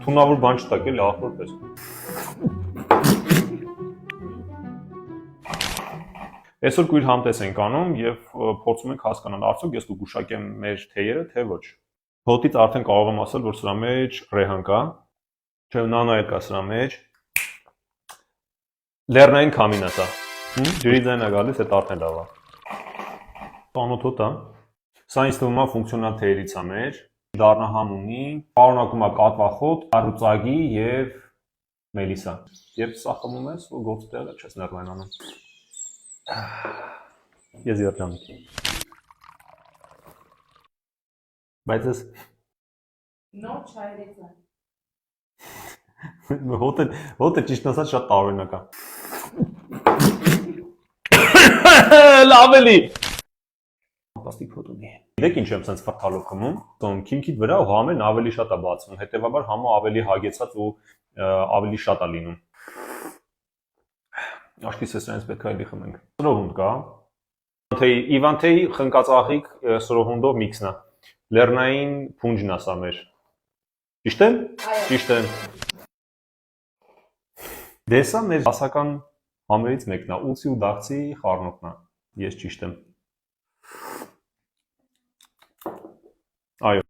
Թունավոր բան չտակ էլի ախոր պես։ Այսօր քույր համտես ենք անում եւ փորձում ենք հասկանալ արդյոք ես կգուշակեմ մեր թեյերը, թե ոչ։ Հոտից արդեն կարող եմ ասել, որ սրա մեջ ռեհան կա, չէ, նանո էլ կա սրա մեջ։ Լեռնային քամին է սա։ Ջրի ձայնը գալիս, այդ արդեն լավ է։ Տանոթ հոտ է։ Սա ինձ թվում է ֆունկցիոնալ թեյերից է մեր։ Դառնահամ ունի, պարունակում է կատվախոտ, առուծագի եւ մելիսա։ Երբ սա խմում ես, ու գործը տեղը չես նռնային անում։ Ես երջանիկ։ Բայց ես նոր չայրից է։ հոտը ճիշտ ասած շատ տարօրինակ է։ Լավ էլի։ Ֆանտաստիկ հոտ ունի։ Գիտեք ինչ եմ սենց ֆրթալով խմում, քիմքիդ վրա ու համեն ավելի շատ է բացվում, հետեւաբար համը ավելի հագեցած ու ավելի շատ է լինում։ Աշկիս է սրանից պետք է էլի խմենք։ Սրոհունդ կա։ Իվան թեյի խնկածաղիկ սրոհունդով միքսն է։ Լեռնային փունջն է սա մեր։ Ճիշտ է։ Ճիշտ է։ Դե սա մեր դասական համերից մեկն է, ուծի ու դաղցի խառնուրդն է։ Ես ճիշտ եմ։ Այո։